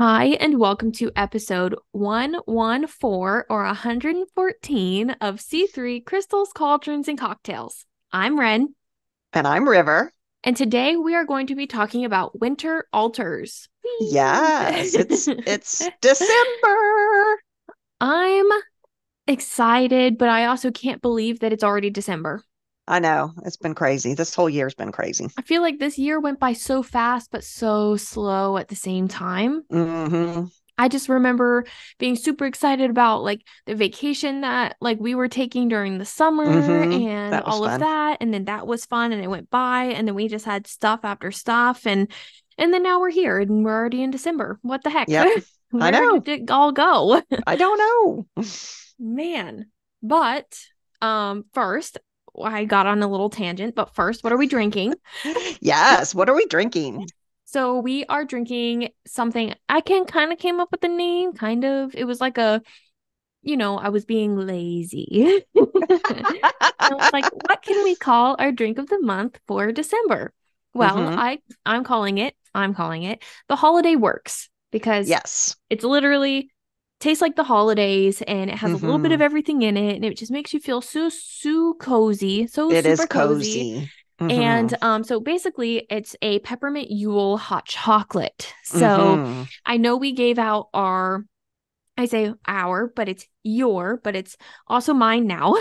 Hi, and welcome to episode 114 or 114 of C3 Crystals, Cauldrons, and Cocktails. I'm Ren, And I'm River. and today we are going to be talking about winter altars. Yes, it's Whee! it's December. I'm excited, but I also can't believe that it's already December. I know, it's been crazy. This whole year's been crazy. I feel like this year went by so fast, but so slow at the same time. Hmm. I just remember being super excited about like the vacation that like we were taking during the summer and That was all of fun. that, and then that was fun and it went by, and then we just had stuff after stuff, and then now we're here and we're already in December. What the heck? Yep. I Where know. did it all go? I don't know. Man. But first I got on a little tangent, but first, what are we drinking? Yes, what are we drinking? So we are drinking something I can kind of came up with the name, kind of. It was like I was being lazy. I was like, what can we call our drink of the month for December? Well, Hmm. I'm calling it the holiday works because Yes. it's literally tastes like the holidays and it has a little bit of Hmm. everything in it and it just makes you feel so cozy, so It is super cozy. cozy. Hmm. And so basically, it's a peppermint Yule hot chocolate. So Hmm. I know we gave out I say our, but it's your, but it's also mine now.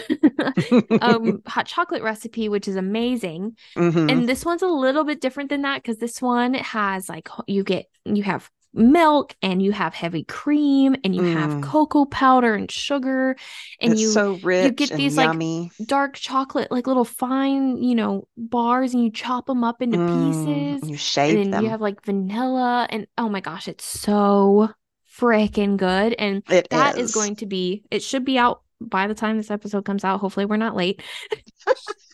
Hot chocolate recipe, which is amazing. Hmm. And this one's a little bit different than that because this one has like you have milk and you have heavy cream and you have Mm. cocoa powder and sugar and It's you so you rich get and these like yummy. dark chocolate like little fine, bars, and you chop them up into pieces, You and shave then you them. have like vanilla, and oh my gosh, it's so freaking good. And It that is is. going to be, it should be out by the time this episode comes out. Hopefully we're not late.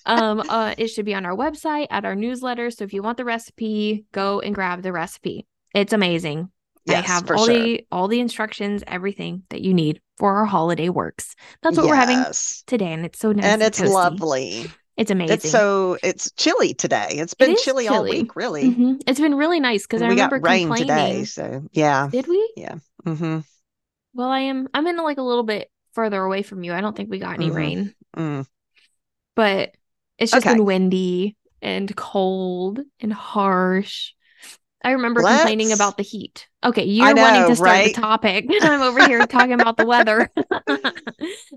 It should be on our website, at our newsletter. So if you want the recipe, go and grab the recipe. It's amazing. I Yes, have for all sure. the instructions, everything that you need for our holiday works. That's what we're having Yes. today, and it's so nice And and it's toasty. lovely. It's amazing. It's chilly today. It's It been is chilly all chilly. week, really. It's been really nice because I And we remember got rain today, complaining. so yeah. Did we? Yeah. Hmm. Well, I'm in like a little bit further away from you. I don't think we got any Hmm. rain, Mm. but it's just Okay. been windy and cold and harsh. I remember complaining Let's about the heat. Okay, I you're wanting know, to start the right? topic, and I'm over here talking about the weather.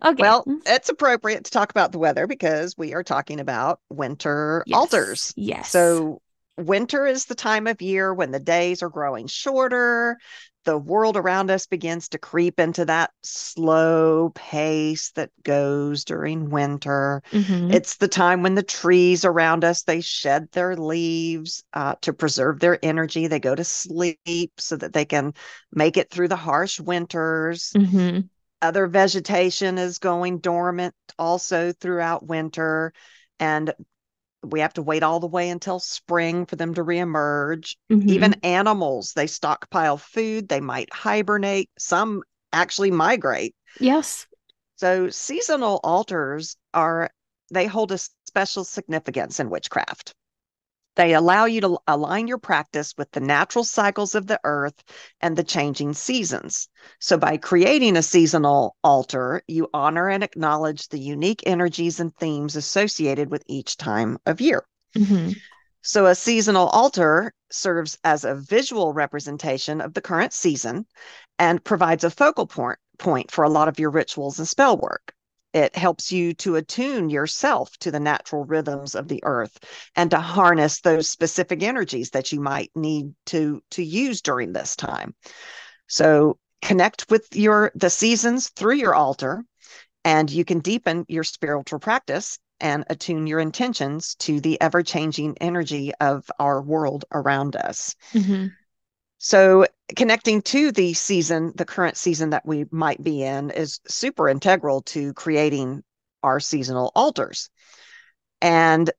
Okay. Well, it's appropriate to talk about the weather because we are talking about winter Yes. altars. Yes. So, winter is the time of year when the days are growing shorter. The world around us begins to creep into that slow pace that goes during winter. Mm-hmm. It's the time when the trees around us they shed their leaves to preserve their energy. They go to sleep so that they can make it through the harsh winters. Mm-hmm. Other vegetation is going dormant also throughout winter, and we have to wait all the way until spring for them to reemerge. Even Mm-hmm. animals, they stockpile food, they might hibernate, some actually migrate. Yes. So seasonal altars they hold a special significance in witchcraft. They allow you to align your practice with the natural cycles of the earth and the changing seasons. So, by creating a seasonal altar, you honor and acknowledge the unique energies and themes associated with each time of year. Mm-hmm. So, a seasonal altar serves as a visual representation of the current season and provides a focal point for a lot of your rituals and spell work. It helps you to attune yourself to the natural rhythms of the earth and to harness those specific energies that you might need to use during this time. So connect with the seasons through your altar, and you can deepen your spiritual practice and attune your intentions to the ever changing energy of our world around us. Mm-hmm. So, connecting to the season, the current season that we might be in, is super integral to creating our seasonal altars. And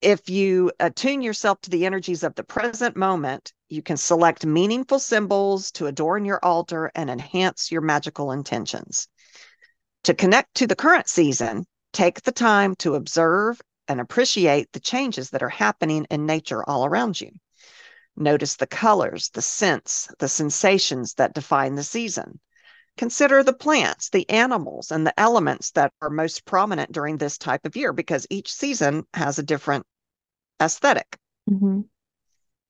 if you attune yourself to the energies of the present moment, you can select meaningful symbols to adorn your altar and enhance your magical intentions. To connect to the current season, take the time to observe and appreciate the changes that are happening in nature all around you. Notice the colors, the scents, the sensations that define the season. Consider the plants, the animals, and the elements that are most prominent during this type of year because each season has a different aesthetic. Mm-hmm.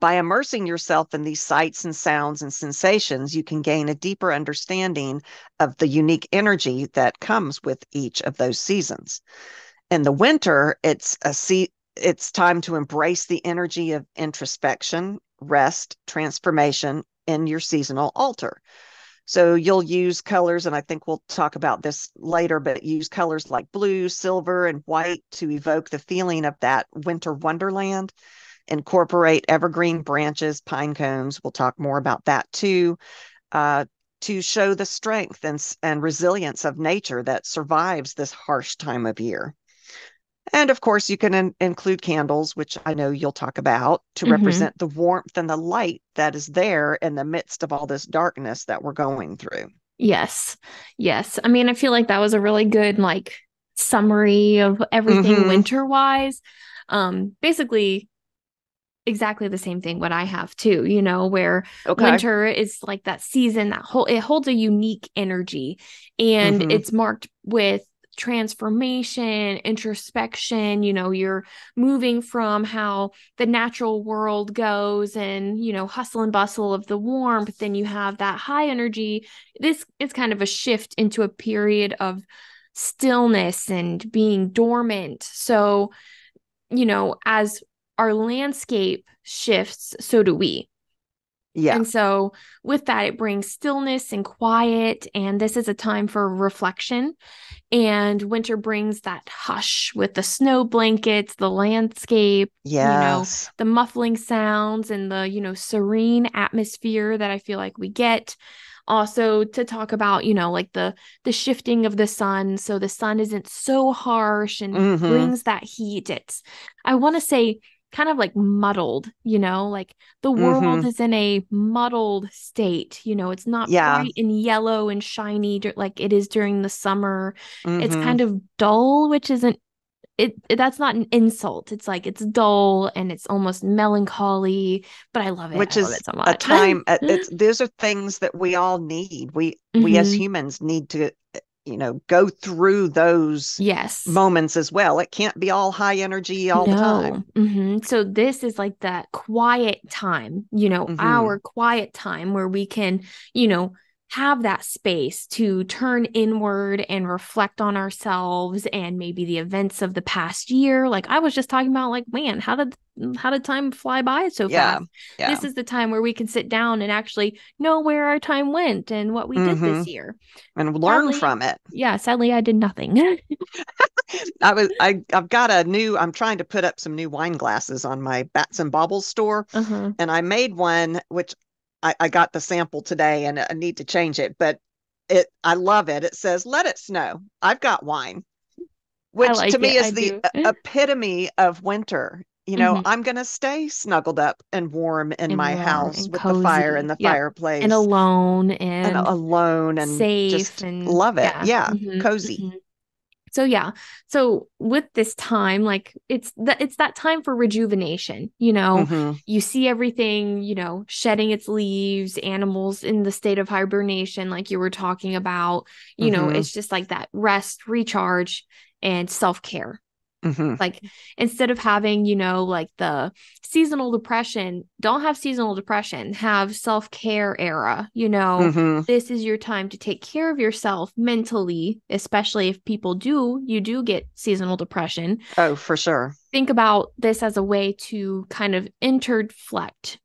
By immersing yourself in these sights and sounds and sensations, you can gain a deeper understanding of the unique energy that comes with each of those seasons. In the winter, it's time to embrace the energy of introspection, rest, transformation in your seasonal altar. So you'll use colors, and I think we'll talk about this later, but use colors like blue, silver, and white to evoke the feeling of that winter wonderland. Incorporate evergreen branches, pine cones. We'll talk more about that too, to show the strength and resilience of nature that survives this harsh time of year. And of course, you can include candles, which I know you'll talk about, to Mm-hmm. represent the warmth and the light that is there in the midst of all this darkness that we're going through. Yes. Yes. I mean, I feel like that was a really good like summary of everything Mm-hmm. winter wise. Basically exactly the same thing what I have too, where Okay. winter is like that season it holds a unique energy and Mm-hmm. it's marked with transformation, introspection, you're moving from how the natural world goes and, hustle and bustle of the warmth, then you have that high energy. This is kind of a shift into a period of stillness and being dormant. So, as our landscape shifts, so do we. Yeah. And so, with that, it brings stillness and quiet. And this is a time for reflection. And winter brings that hush with the snow blankets, the landscape, Yes. the muffling sounds and the, serene atmosphere that I feel like we get. Also to talk about, like the shifting of the sun. So the sun isn't so harsh and Mm-hmm. brings that heat. It's, I want to say, kind of like muddled, like the world Mm-hmm. is in a muddled state. It's not Yeah. bright and yellow and shiny like it is during the summer. It's Mm-hmm. kind of dull, which isn't that's not an insult. It's like it's dull and it's almost melancholy, but I love it. Which I love is it so a much. time it's those are things that we all need. We as Hmm. humans need to go through those Yes. moments as well. It can't be all high energy all the No. time. So this is like that quiet time, Mm-hmm. our quiet time where we can, you know, have that space to turn inward and reflect on ourselves and maybe the events of the past year. Like I was just talking about, like, man, how did time fly by so Yeah. fast? Yeah. This is the time where we can sit down and actually know where our time went and what we did Mm-hmm. this year. And learn Sadly, from it. yeah, sadly I did nothing. I've got I'm trying to put up some new wine glasses on my Bats and Baubles store, Uh-huh. and I made one which I got the sample today and I need to change it, but I love it. It says, "Let it snow. I've got wine," I which to like it. me I is the do. epitome of winter. Hmm. I'm going to stay snuggled up and warm in And my warm house and with the fire and cozy. the Yep. And fireplace alone and and alone and safe just and love it. yeah. Yeah, Hmm. cozy. Hmm. So yeah. So with this time, like it's that time for rejuvenation. Hmm. You see everything, shedding its leaves, animals in the state of hibernation, like you were talking about. Hmm. It's just like that rest, recharge, and self-care. Hmm. Like instead of having, like the seasonal depression, don't have seasonal depression, have self-care era. Hmm. This is your time to take care of yourself mentally, especially if you do get seasonal depression. Oh, for sure. Think about this as a way to kind of interflect,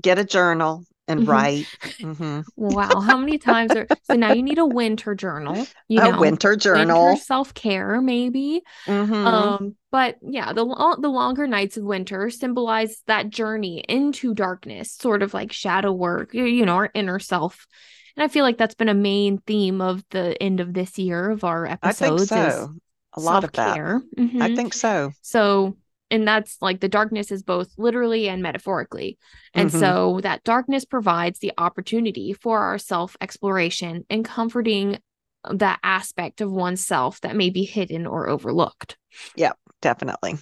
Get a journal and Mhm. write. Hmm. Wow, how many times are so now you need a winter journal, A winter winter journal. self-care maybe. Hmm. But yeah, the longer nights of winter symbolize that journey into darkness, sort of like shadow work, our inner self. And I feel like that's been a main theme of the end of this year of our I think episodes is so. A lot of that. self-care. I think so. So, and that's like the darkness is both literally and metaphorically. And Hmm. so that darkness provides the opportunity for our self-exploration and comforting that aspect of oneself that may be hidden or overlooked. Yeah, definitely.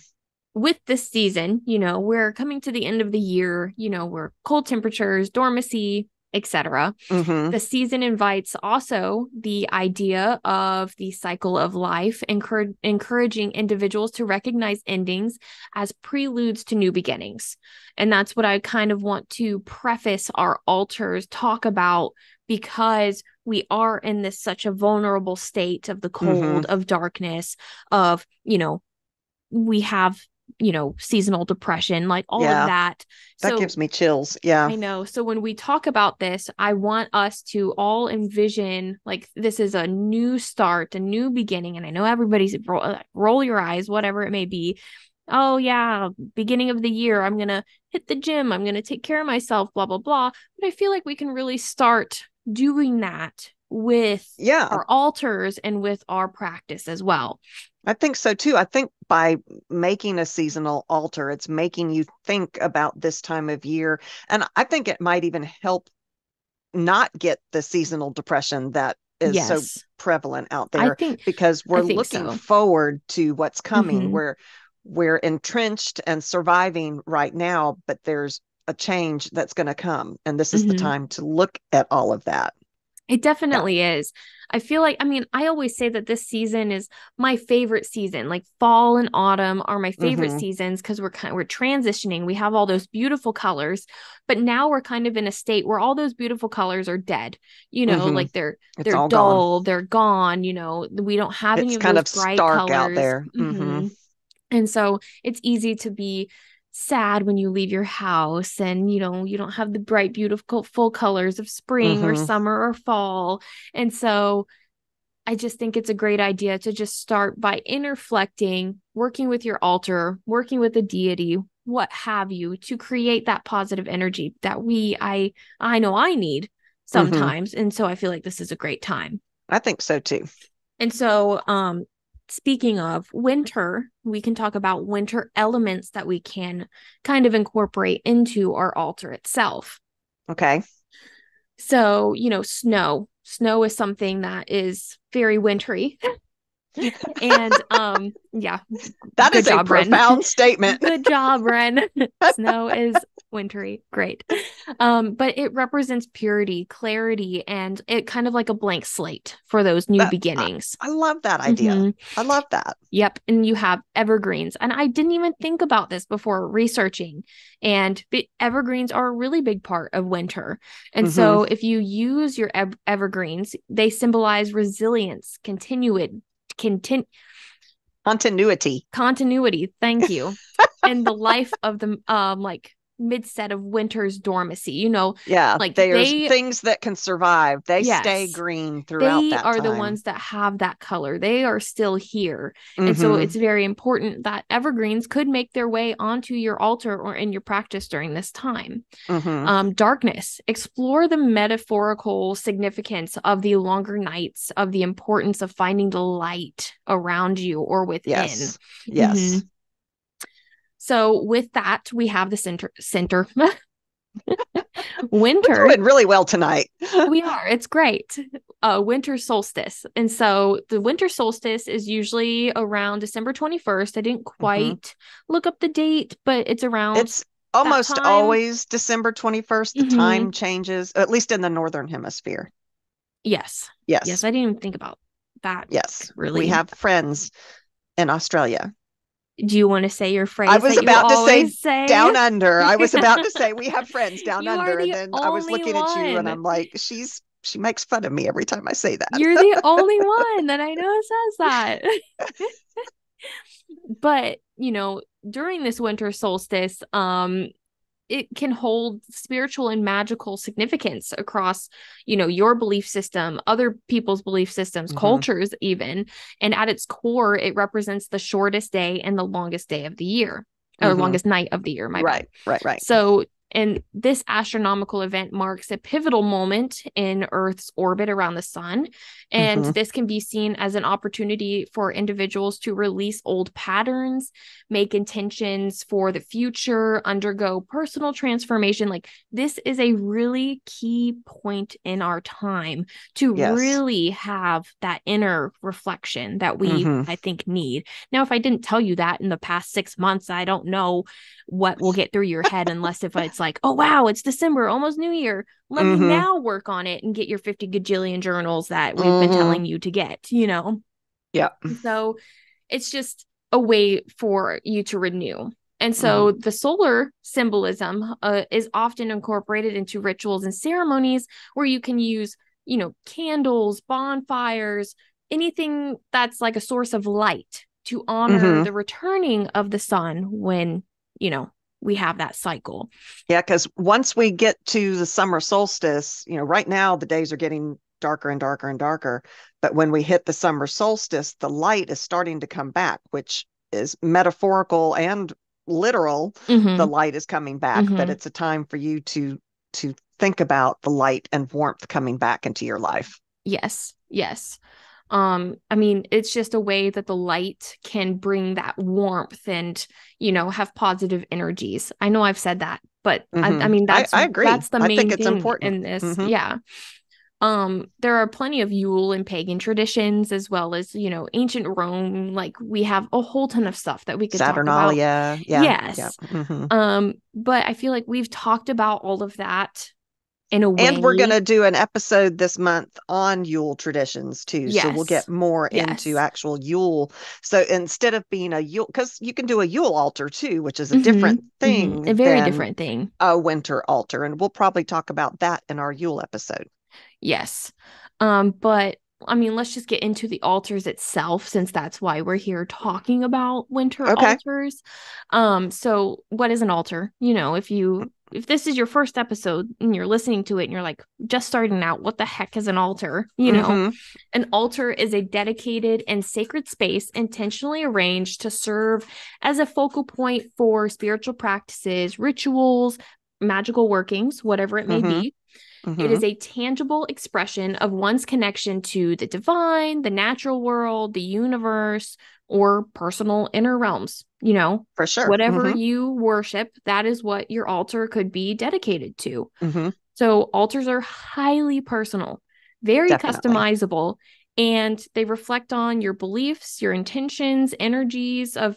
with this season, we're coming to the end of the year, we're cold temperatures, dormancy, etc. Mm-hmm. The season invites also the idea of the cycle of life, encouraging individuals to recognize endings as preludes to new beginnings. And that's what I kind of want to preface our altars talk about, because we are in this such a vulnerable state of the Mm-hmm. cold, of darkness, of, we have, seasonal depression, like all of Yeah, that. that So gives me chills. Yeah. I know. So when we talk about this, I want us to all envision like this is a new start, a new beginning. And I know everybody's roll your eyes, whatever it may be. Oh, yeah, beginning of the year, I'm going to hit the gym. I'm going to take care of myself, blah, blah, blah. But I feel like we can really start doing that with Yeah, our altars and with our practice as well. I think so too. I think by making a seasonal altar, it's making you think about this time of year. And I think it might even help not get the seasonal depression that is so Yes, prevalent out I there, think, because I we're think looking so. forward to what's coming. Hmm. We're entrenched and surviving right now, but there's a change that's going to come. And this is the Hmm. time to look at all of that. It Yeah. definitely is. I feel like, I mean, I always say that this season is my favorite season. Like fall and autumn are my favorite Mm-hmm. seasons because we're transitioning. We have all those beautiful colors, but now we're kind of in a state where all those beautiful colors are dead. Mm-hmm. Like they're It's they're all gone. dull, they're gone. We don't have any It's of kind those of bright stark out colors. there. Mm-hmm. And so it's easy to be sad when you leave your house and you don't have the bright beautiful full colors of spring or Mm-hmm. summer or fall. And so I just think it's a great idea to just start by interflecting, working with your altar, working with the deity, what have you, to create that positive energy that I know I need Mm-hmm. sometimes. And so I feel like this is a great time. I think so too. And so speaking of winter, we can talk about winter elements that we can kind of incorporate into our altar itself. Okay. So, snow. Snow is something that is very wintry. And yeah, That good is a job, Ren. profound statement. Good job, Ren. Snow is wintry. Great. But it represents purity, clarity, and it kind of like a blank slate for those new That beginnings. I love that idea. Hmm. I love that. Yep. And you have evergreens. And I didn't even think about this before researching. And evergreens are a really big part of winter. And Mm-hmm. so if you use your evergreens, they symbolize resilience, contin- Continuity. continuity. Thank you. And the life of the like midset of winter's dormancy. Yeah, Like there's things that can survive. They stay yes, green throughout they that are the time. ones that have that color. They are still here. And so Mm-hmm. it's very important that evergreens could make their way onto your altar or in your practice during this time. Mm-hmm. Darkness. Explore the metaphorical significance of the longer nights, of the importance of finding the light around you or within. Yes. Mm-hmm. Yes. So with that, we have the center. We're Winter. doing really well tonight. We are. It's great. Winter solstice. And so the winter solstice is usually around December 21st. I didn't Mm-hmm. quite look up the date, but it's around It's that almost time. always December 21st. The Hmm. time changes, at least in the northern hemisphere. Yes. Yes. Yes. I didn't even think about that Yes. We really. have friends in Australia. Do you want to say your I phrase was that you about to say always say? down under. I was about to say we have friends down You are under. And the then I was only looking at you and one. I'm like, she makes fun of me every time I say that. You're the only one that I know says that. But, during this winter solstice, it can hold spiritual and magical significance across, your belief system, other people's belief systems, Mm-hmm. cultures, even. And at its core, it represents the shortest day and the longest day of the year, or Mm-hmm. longest night of the year, my bad. Right, right, right. So And this astronomical event marks a pivotal moment in Earth's orbit around the sun. And Mm-hmm. this can be seen as an opportunity for individuals to release old patterns, make intentions for the future, undergo personal transformation. Like, this is a really key point in our time to Yes. really have that inner reflection that we, Mm-hmm. I think, need. Now, if I didn't tell you that in the past 6 months, I don't know what will get through your head unless if it's like, oh, wow, it's December, almost New Year. Let me Mm-hmm. now work on it and get your 50 gajillion journals that we've been Mm-hmm. telling you to get. Yeah. So it's just a way for you to renew. And Mm-hmm. so the solar symbolism is often incorporated into rituals and ceremonies where you can use, candles, bonfires, anything that's like a source of light to honor Mm-hmm. the returning of the sun when, you know, we have that cycle. Yeah, because once we get to the summer solstice, right now the days are getting darker and darker and darker. But when we hit the summer solstice, the light is starting to come back, which is metaphorical and literal. The Mm-hmm. light is coming back, but Mm-hmm. it's a time for you to think about the light and warmth coming back into your life. Yes. Yes. I mean, it's just a way that the light can bring that warmth and, have positive energies. I know I've said that, but I Hmm. mean I agree. that's the I think main it's thing important. in this. Hmm. Yeah. There are plenty of Yule and pagan traditions as well as, ancient Rome. Like, we have a whole ton of stuff that we could talk about. Saturnalia. Yeah. Yeah. Yes. Hmm. But I feel like we've talked about all of that in a And we're going way. to do an episode this month on Yule traditions too. So we'll get Yes. more into Yes. actual Yule. So instead of being a Yule, because you can do a Yule altar too, which is a Mm-hmm. different Mm-hmm. A thing very than different thing. a winter altar. And we'll probably talk about that in our Yule episode. Yes. But I mean, let's just get into the altars itself since that's why we're here talking about winter Okay. altars. So what is an altar? If this is your first episode and you're listening to it and you're like just starting out, what the heck is an altar? Mm-hmm. An altar is a dedicated and sacred space intentionally arranged to serve as a focal point for spiritual practices, rituals, magical workings, whatever it may Mm-hmm. be. It Mm-hmm. is a tangible expression of one's connection to the divine, the natural world, the universe, or personal inner realms. For sure. Whatever Mm-hmm. you worship, that is what your altar could be dedicated to. Mm-hmm. So, altars are highly personal, very Definitely. customizable, and they reflect on your beliefs, your intentions, energies of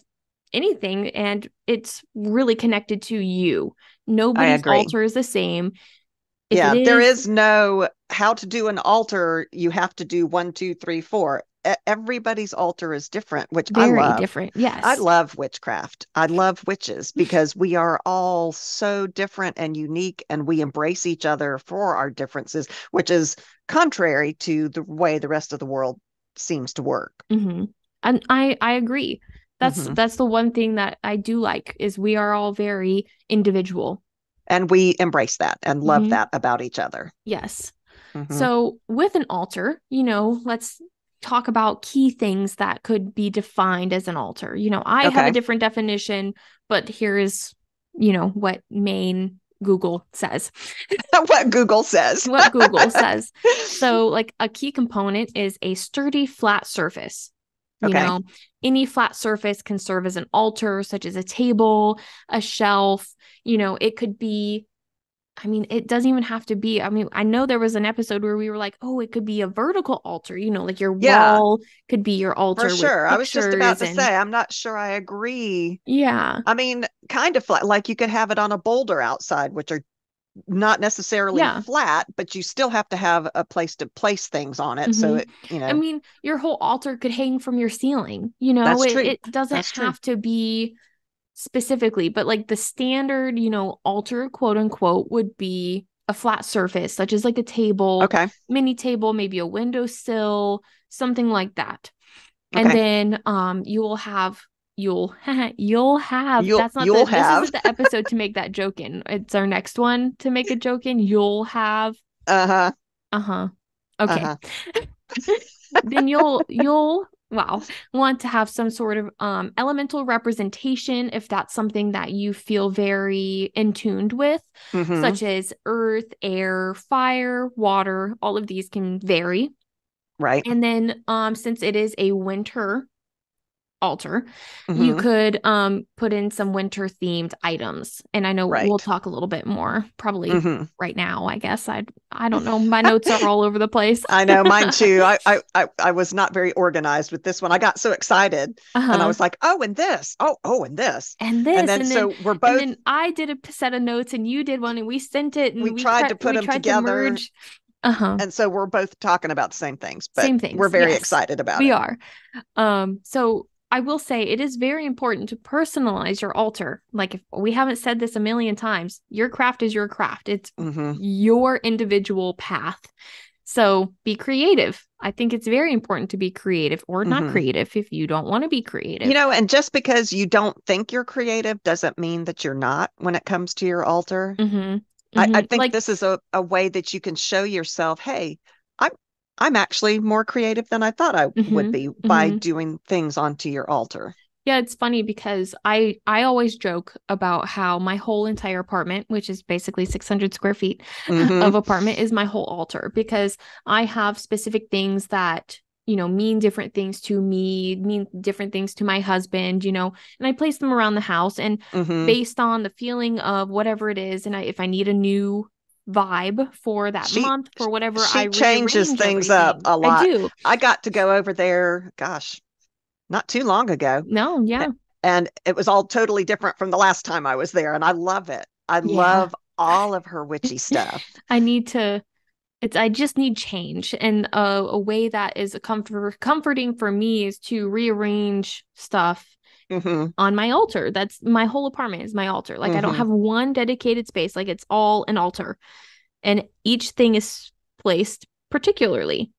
anything, and it's really connected to you. I Nobody's agree. altar is the same. If it Yeah, there is, is no how to do an altar. You have to do one, two, three, four. Everybody's altar is different, which I very love. different. I Yes. love witchcraft. I love witches because we are all so different and unique, and we embrace each other for our differences, which is contrary to the way the rest of the world seems to work. Hmm. And I agree. That's Hmm. that's the one thing that I do like is we are all very individual. And we embrace that and love Hmm. that about each other. Yes. Hmm. So with an altar, let's talk about key things that could be defined as an altar. I have a Okay. different definition, but here is, what main Google says. What Google says. What Google says. So, like, a key component is a sturdy, flat surface. You Okay. know, any flat surface can serve as an altar, such as a table, a shelf. It could be, I mean, it doesn't even have to be. I mean, I know there was an episode where we were like, oh, it could be a vertical altar, like your Yeah. wall could be your For altar with sure. I was just about pictures to and say, I'm not sure I agree. yeah, I mean, kind of flat, like you could have it on a boulder outside, which are not necessarily yeah. flat, but you still have to have a place to place things on it. So Hmm. it. I mean, your whole altar could hang from your ceiling. That's It, true. it doesn't That's true. have to be specifically, but like the standard, altar, quote unquote, would be a flat surface, such as like a table, Okay. mini table, maybe a windowsill, something like that. And Okay. then you'll you'll have that's not You'll the this have. isn't the episode to make that joke in. It's our next one to make a joke in. You'll have Uh-huh. uh-huh. Okay. Uh-huh. Then you'll Wow. Want to have some sort of elemental representation if that's something that you feel very in tuned with, Hmm. such as earth, air, fire, water. All of these can vary. Right. And then since it is a winter altar, you Hmm. could put in some winter themed items. And I know we'll Right. talk a little bit more probably Hmm. right now, I guess. I don't know. My notes are all over the place. I know, mine too. I was not very organized with this one. I got so excited and I Uh-huh. was like, oh, and this. Oh, and this. And And this then so we're and both then I did a set of notes and you did one and we sent it we and tried to put we them tried to together. merge. Uh-huh. And so we're both talking about the same things, but Same we're things. very Yes. excited about We it. are. So I will say it is very important to personalize your altar. Like if we haven't said this a million times, your craft is your craft. It's Hmm. your individual path. So be creative. I think it's very important to be creative or not Hmm. creative if you don't want to be creative. And just because you don't think you're creative doesn't mean that you're not when it comes to your altar. Mm-hmm. I Mm-hmm. think this is a way that you can show yourself, hey, I'm I'm actually more creative than I thought I would Mm-hmm. be by Mm-hmm. doing things onto your altar. Yeah, it's funny because I always joke about how my whole entire apartment, which is basically 600 square feet Hmm. of apartment, is my whole altar because I have specific things that, mean different things to me, mean different things to my husband, and I place them around the house and Hmm. based on the feeling of whatever it is, and if I need a new vibe for that She month, for whatever, I she changes rearrange things up everything. a I lot. do. I got to go over there, gosh, not too long ago, No, yeah. and it was all totally different from the last time I was there, and I love it. I Yeah. love all of her witchy stuff. I need to I just need change. And a way that is comforting for me is to rearrange stuff Hmm. on my altar. That's my whole apartment is my altar. Like I don't Hmm. have one dedicated space. Like it's all an altar. And each thing is placed particularly.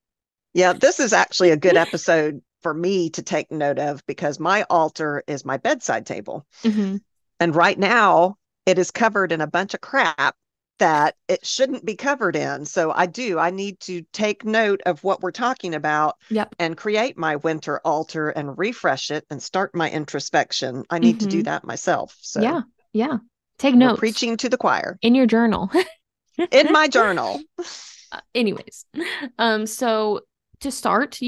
Yeah, this is actually a good episode for me to take note of because my altar is my bedside table. Hmm. And right now, it is covered in a bunch of crap that it shouldn't be covered in. So I need to take note of what we're talking about Yep. and create my winter altar and refresh it and start my introspection. I need to do Hmm. that myself. Yeah. So Yeah. Take we're notes preaching to the choir in your journal. in my journal. Anyways, so to start,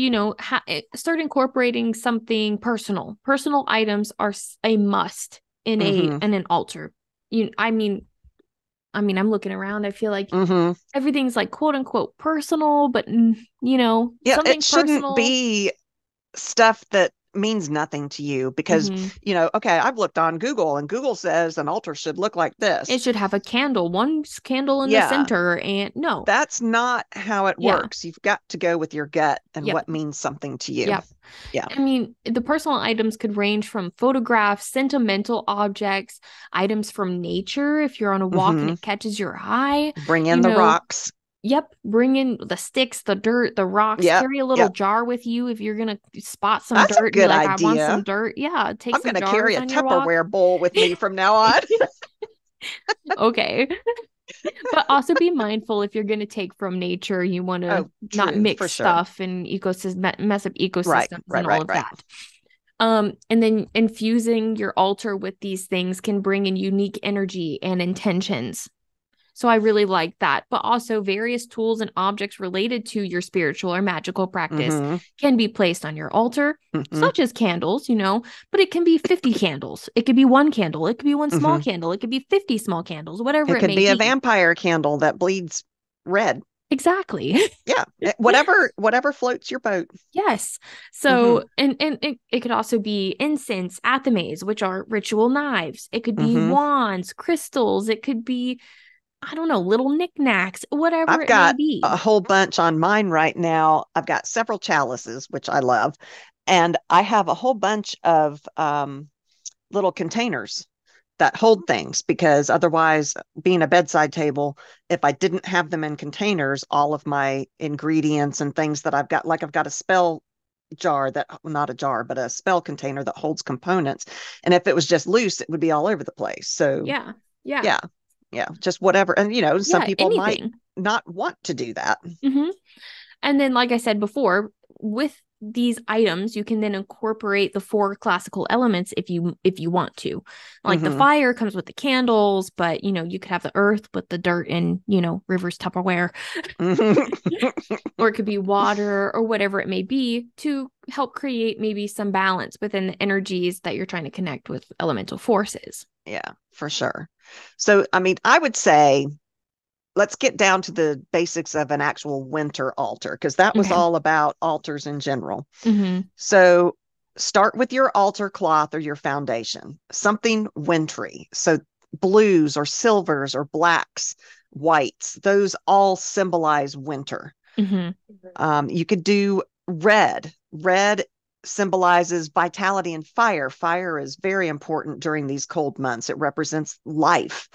start incorporating something personal. Personal items are a must in a Hmm. in an altar. You, I'm looking around. I feel like Hmm. everything's like quote unquote personal, but Yeah, it something shouldn't personal. be stuff that means nothing to you because, Hmm. okay, I've looked on Google and Google says an altar should look like this. It should have a candle, one candle in the Yeah, center, and no, that's not how it yeah, works. You've got to go with your gut and yep, what means something to you. yep. Yeah. I mean, the personal items could range from photographs, sentimental objects, items from nature. If you're on a walk and Hmm. it catches your eye, Bring in you the know, rocks. yep, bring in the sticks, the dirt, the rocks. Yep. Carry a little Yep. jar with you if you're going to spot some That's a dirt and you're good like, I want some idea. dirt. Yeah, take I'm some going to carry jars a on your walk. Tupperware bowl with me from now on. Okay. But also be mindful if you're going to take from nature, you want to Oh, not true, mix for sure. stuff and mess up Right, ecosystems right, and all right, of right. that. And then infusing your altar with these things can bring in unique energy and intentions. So I really like that. But also, various tools and objects related to your spiritual or magical practice Hmm. can be placed on your altar, Hmm. such as candles, but it can be 50 candles. It could be one candle. It could be one small Hmm. candle. It could be 50 small candles, whatever It it could may be a be. vampire candle that bleeds red. Exactly. Yeah, whatever floats your boat. Yes. Hmm. So, and it could also be incense, athames, which are ritual knives. It could be Hmm. wands, crystals. It could be, I don't know, little knickknacks, whatever I've it may got be. a whole bunch on mine right now. I've got several chalices, which I love, and I have a whole bunch of little containers that hold things because otherwise, being a bedside table, if I didn't have them in containers, all of my ingredients and things that I've got, like I've got a spell jar that, well, not a jar, but a spell container that holds components. And if it was just loose, it would be all over the place. So, Yeah. Yeah. yeah, yeah, just whatever. And, some Yeah. people might Anything. not want to do that. Hmm. And then, like I said before, with these items, you can then incorporate the 4 classical elements if you want to. Like the fire comes with the candles, but you could have the earth with the dirt and River's Tupperware. Or it could be water or whatever it may be to help create maybe some balance within the energies that you're trying to connect with elemental forces. Yeah, for sure. So, I mean, I would say let's get down to the basics of an actual winter altar, because that was Okay. all about altars in general. Mm-hmm. So start with your altar cloth or your foundation, something wintry. So blues or silvers or blacks, whites, those all symbolize winter. Mm-hmm. You could do red. Red symbolizes vitality and fire. Fire is very important during these cold months. It represents life.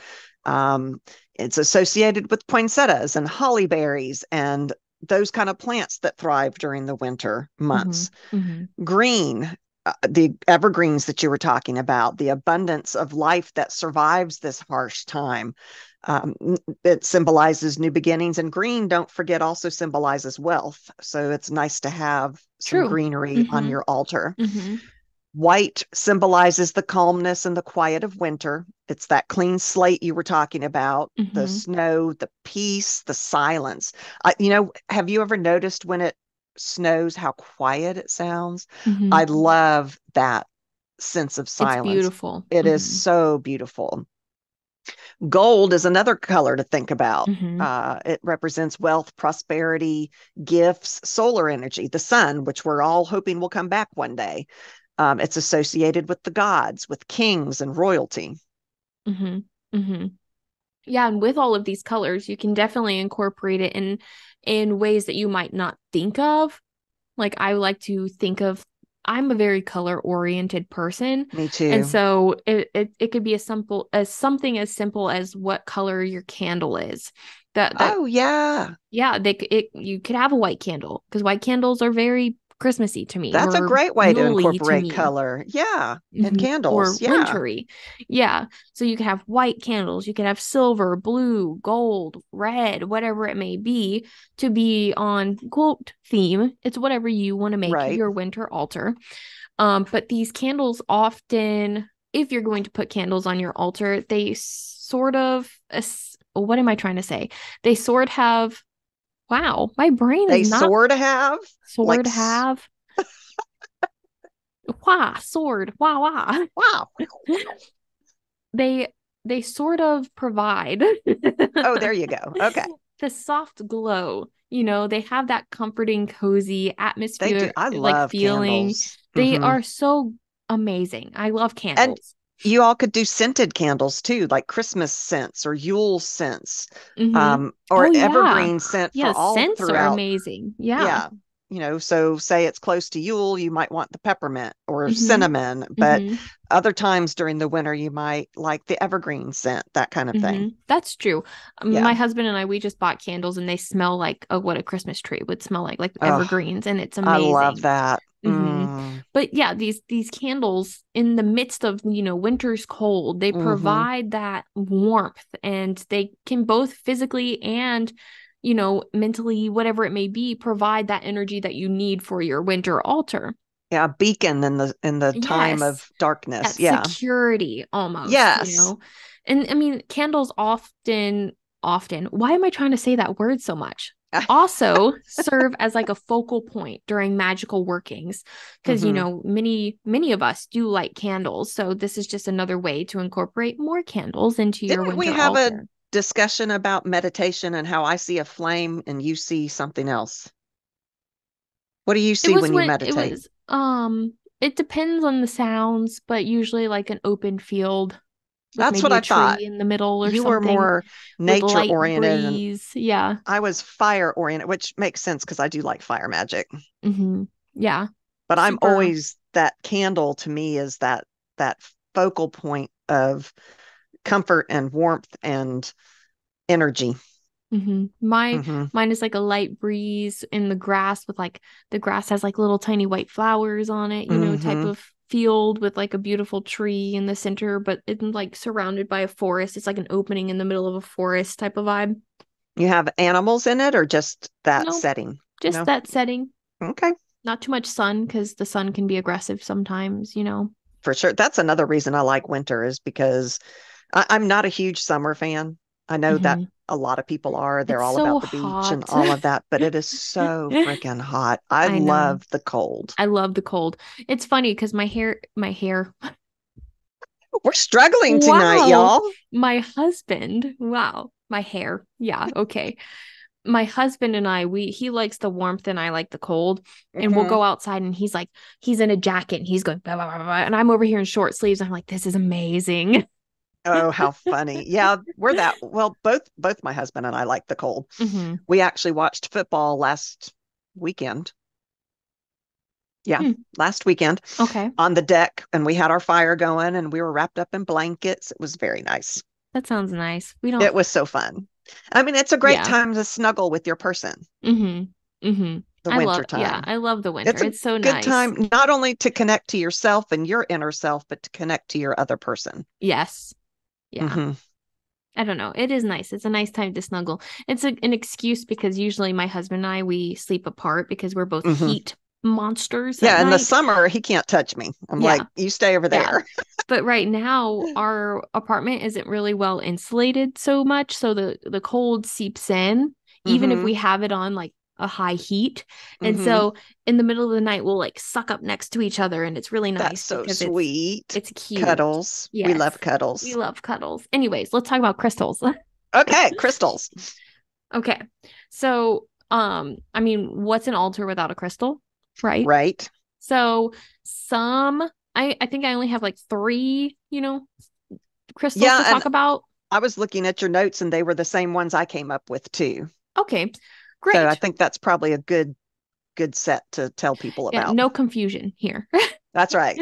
It's associated with poinsettias and hollyberries and those kind of plants that thrive during the winter months. Mm-hmm. Green, the evergreens that you were talking about, the abundance of life that survives this harsh time. It symbolizes new beginnings, and green, don't forget, also symbolizes wealth. So it's nice to have some True. greenery on Mm-hmm. your altar. Mm-hmm. White symbolizes the calmness and the quiet of winter. It's that clean slate you were talking about, the Mm-hmm. snow, the peace, the silence. Have you ever noticed when it snows how quiet it sounds? Mm-hmm. I love that sense of It's silence. beautiful. It is Mm-hmm. so beautiful. Gold is another color to think about. Mm-hmm. It represents wealth, prosperity, gifts, solar energy, the sun, which we're all hoping will come back one day. It's associated with the gods, with kings and royalty. Mm-hmm. Mm-hmm. Yeah, and with all of these colors, you can definitely incorporate it in ways that you might not think of. Like I like to think of I'm a very color oriented person. Me And too. so it could be as simple as something as simple as what color your candle is. That Oh, yeah. yeah, you could have a white candle because white candles are very Christmassy to me That's a or great way to Yule-y to incorporate me. color. Yeah. And Mhm. candles. Or Yeah. wintry. Yeah. So you could have white candles, you could have silver, blue, gold, red, whatever it may be to be on quote theme. It's whatever you want to make Right. your winter altar. But these candles often, if you're going to put candles on your altar, they sort of, what am I trying to say? They sort have, wow, my brain is They not sort of have like, sword have. Wah, sword, wah, wah. wow. they they sort of provide Oh, there you go. Okay. the soft glow. They have that comforting, cozy They do. atmosphere, I like love feeling. candles. They are so amazing. I love And candles. you all could do scented candles too, like Christmas scents or Yule scents, Mm-hmm. or Oh yeah. evergreen scent for Yeah, all scents are throughout. amazing. Yeah. Yeah. So say it's close to Yule, you might want the peppermint or Mm-hmm. cinnamon, but Mm-hmm. other times during the winter, you might like the evergreen scent, that kind of thing. That's true. Yeah. My husband and I, we just bought candles and they smell like what a Christmas tree would smell like Oh, evergreens, and it's I love amazing. that. hmm Mm, But yeah, these candles in the midst of, winter's cold, they hmm. provide that warmth and they can both physically and, mentally, whatever it may be, provide that energy that you need for your winter altar. Yeah, beacon in the time Yes, of darkness. that Yeah. security almost, Yes. And I mean, candles often, why am I trying to say that word so much? Also serve as like a focal point during magical workings because hmm many of us do light candles, so this is just another way to incorporate more candles into your Didn't we winter have a altar. discussion about meditation and how I see a flame and you see something else? What do you It see was when you when it meditate? was it depends on the sounds, but usually like an open field with That's what maybe a I thought. tree in the middle or You were something more with nature light oriented and breeze. Yeah. I was fire oriented, which makes sense because I do like fire magic. Yeah. But I'm Super. always that candle to me is that focal point of comfort and warmth and energy. Hmm Mine is like a light breeze in the grass with like the grass has like little tiny white flowers on it, type hmm of field with like a beautiful tree in the center, but it's like surrounded by a forest. It's like an opening in the middle of a forest type of vibe. You have animals in it or just that Nope, setting? just No? that setting. Okay. Not too much sun because the sun can be aggressive sometimes, you know. For sure. That's another reason I like winter is because I'm not a huge summer fan. I know that Hmm. a lot of people are. They're It's all so about the beach and hot. all of that, but it is so freaking hot. I I know. love the cold. I love the cold. It's funny because my hair, We're struggling tonight, wow. y'all. My husband, wow. My hair. Yeah, okay. My husband and I, he likes the warmth and I like the cold. And we'll Hmm. go outside and he's in a jacket and he's going, blah, blah, blah, blah, and I'm over here in short sleeves. I'm like, this is amazing. Oh, how funny. Yeah, we're that. Well, both my husband and I like the cold. Hmm. We actually watched football last weekend. Yeah, Hmm. last weekend Okay. on the deck, and we had our fire going and we were wrapped up in blankets. It was very nice. That sounds nice. We don't, It was so fun. I mean, it's a great yeah. time to snuggle with your person, Hmm. Hmm. the winter Yeah, time. I love the winter. It's a It's so good nice. time not only to connect to yourself and your inner self, but to connect to your other person. Yes. Yeah. Hmm. I don't know. It is nice. It's a nice time to snuggle. It's an excuse because usually my husband and I, we sleep apart because we're both Hmm. heat monsters at Yeah, in the night. summer, he can't touch me. I'm Yeah. like, you stay over Yeah. there. But right now our apartment isn't really well insulated so much, so the cold seeps in even if we Hmm. have it on like a high heat. And Hmm. so in the middle of the night we'll like suck up next to each other and it's really That's nice so because sweet. it's cute. Cuddles. We Yes. love We cuddles. love cuddles. Anyways, let's talk about crystals. Okay, crystals. Okay. So, I mean, what's an altar without a crystal, right? Right. So, some I think I only have like three, crystals Yeah, to and talk about. I was looking at your notes and they were the same ones I came up with too. Okay. So I Great. think that's probably a good set to tell people Yeah, about. no confusion here. That's right.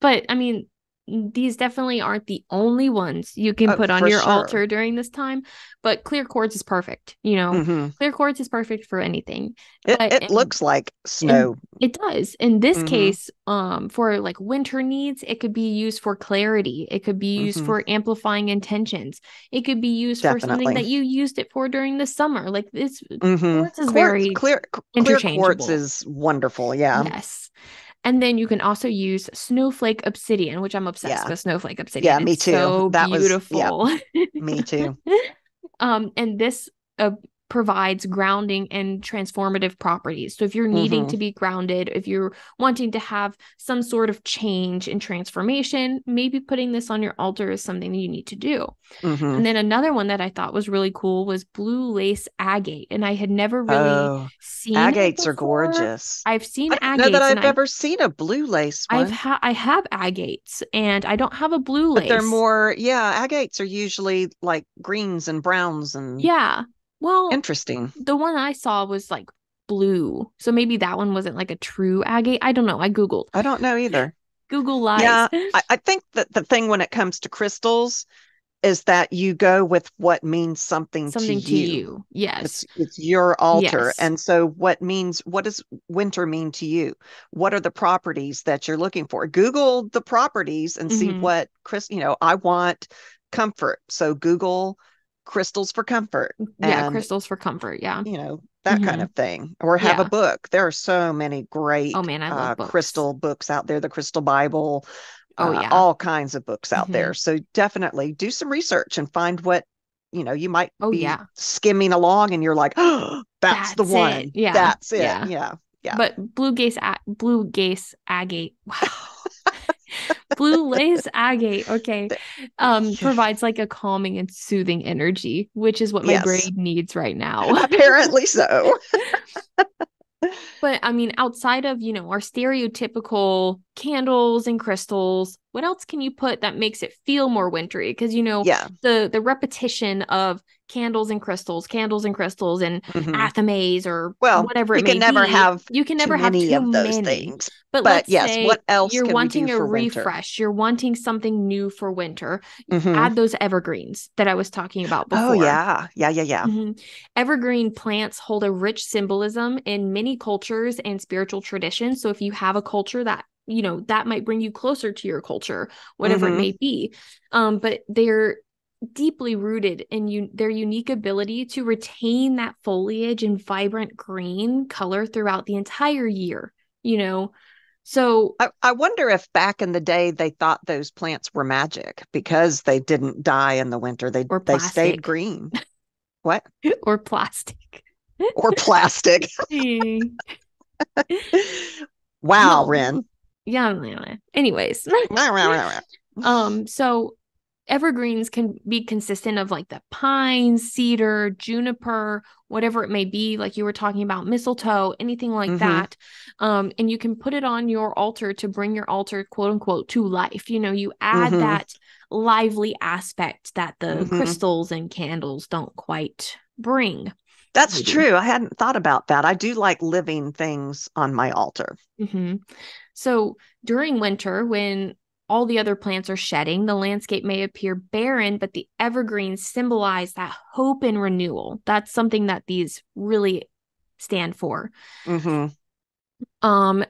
But I mean, these definitely aren't the only ones you can Oh, put on for your sure. altar during this time. But clear quartz is perfect. Hmm. Clear quartz is perfect for anything. It But it looks like in snow. it does. In this Hmm. case, for like winter needs, it could be used for clarity. It could be used Hmm. for amplifying intentions. It could be used for something Definitely. that you used it for during the summer. Like this Hmm. quartz is Quartz, very clear quartz interchangeable. is wonderful. Yeah. Yes. And then you can also use snowflake obsidian, which I'm obsessed Yeah. with snowflake obsidian. Yeah, me It's too. so That was, yeah, beautiful. me too. And this provides grounding and transformative properties. So if you're needing Hmm. to be grounded, if you're wanting to have some sort of change and transformation, maybe putting this on your altar is something that you need to do. Hmm. And then another one that I thought was really cool was blue lace agate. And I had never really Oh, seen it agates are before. gorgeous. I've seen I don't know that agates and I've ever seen a blue lace one, I have agates and I don't have a blue but they're lace. more, yeah, agates are usually like greens and browns and Yeah. Well, interesting. the one I saw was like blue. So maybe that one wasn't like a true agate. I don't know. I Googled. I don't know either. Google lies. Yeah, I think that the thing when it comes to crystals is that you go with what means something to Something to you. you. Yes. It's your altar. Yes. And so what does winter mean to you? What are the properties that you're looking for? Google the properties and see Hmm. what I want comfort. So Google crystals for comfort Yeah. and Crystals for comfort. Yeah. that kind Hmm. of thing. Or have a Yeah. book. There are so many Oh great man, I love books. crystal books out there, the Crystal Bible, Oh yeah. all kinds of books out Hmm. there. So definitely do some research and find what, you might Oh be yeah. skimming along and you're like, oh, that's the That's it. one. Yeah. That's it. Yeah. Yeah. Yeah. But blue gaze agate. Wow. Blue lace agate, okay, provides like a calming and soothing energy, which is what my Yes. brain needs right now. Apparently so. But I mean, outside of, our stereotypical candles and crystals, what else can you put that makes it feel more wintry? Because, Yeah. the repetition of candles and crystals and Hmm. athames or Well, whatever it you can may never be, have you can too never have many too of those many. things. But But let's yes, say what else you're can we do wanting a for winter? refresh, you're wanting something new for winter. Hmm. Add those evergreens that I was talking about Oh, before. yeah. Yeah. Yeah. Yeah. Mhm. Evergreen plants hold a rich symbolism in many cultures and spiritual traditions. So if you have a culture that, that might bring you closer to your culture, whatever it Hmm. may be. But they're deeply rooted in their unique ability to retain that foliage and vibrant green color throughout the entire year, you know? So, I wonder if back in the day they thought those plants were magic because they didn't die in the winter. or They stayed plastic, green. What? or plastic. Or plastic. Eh. Wow, No. Ren. Yeah. Anyways, so evergreens can be consistent of like the pine, cedar, juniper, whatever it may be, like you were talking about, mistletoe, anything like Mm-hmm. that. And you can put it on your altar to bring your altar, quote unquote, to life. You add Mm-hmm. that lively aspect that the Mm-hmm. crystals and candles don't quite bring. That's Maybe. true. I hadn't thought about that. I do like living things on my altar. Mm-hmm. So during winter, when all the other plants are shedding, the landscape may appear barren, but the evergreens symbolize that hope and renewal. That's something that these really stand for. Mm-hmm.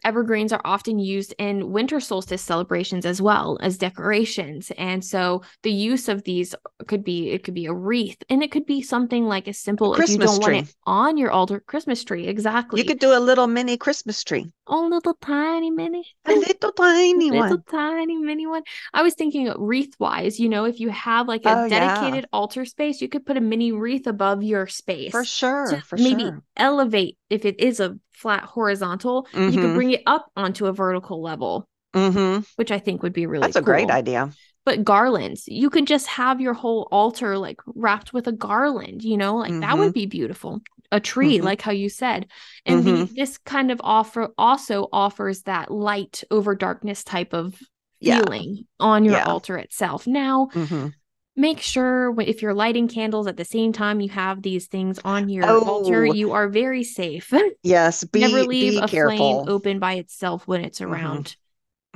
Evergreens are often used in winter solstice celebrations as well as decorations. And so the use of these could be a wreath, and it could be something like as A simple if you Christmas don't want it tree. on your altar, Christmas tree, You exactly. could do a little mini Christmas tree. Oh, little tiny mini. A little tiny Little one. tiny mini one. I was thinking wreath wise, if you have like a Oh, yeah. dedicated altar space, you could put a mini wreath above your For space to sure. For maybe sure. elevate if it is a flat horizontal, you could Mm-hmm. bring it up onto a vertical level, Mm-hmm. which I think would be really That's a great cool. idea. But garlands, you could just have your whole altar like wrapped with a garland, like that Mm-hmm. would be beautiful. A tree, Mm-hmm. like how you said. And Mm-hmm. this kind of offer also offers that light over darkness type of Yeah. feeling on your Yeah. altar itself. Now, Mm-hmm. make sure if you're lighting candles at the same time you have these things on your altar, Oh, you are very safe. yes. Never Be leave be a flame careful. open by itself when it's Mm-hmm. around.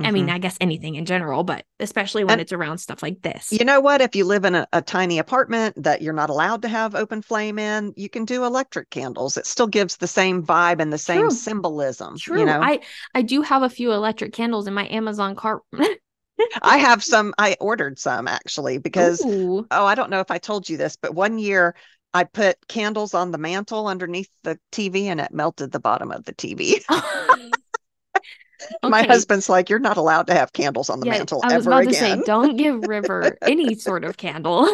I mean, Mm-hmm. I guess anything in general, but especially when And it's around stuff like this. you know what? If you live in a tiny apartment that you're not allowed to have open flame in, you can do electric candles. It still gives the same vibe and the same True. symbolism, you True. know? I do have a few electric candles in my Amazon cart. I have some, I ordered some actually because, Ooh. oh, I don't know if I told you this, but one year I put candles on the mantle underneath the TV and it melted the bottom of the TV. My Okay. husband's like, you're not allowed to have candles on the Yeah, mantle I was ever about to say, again. don't give River any sort of candle.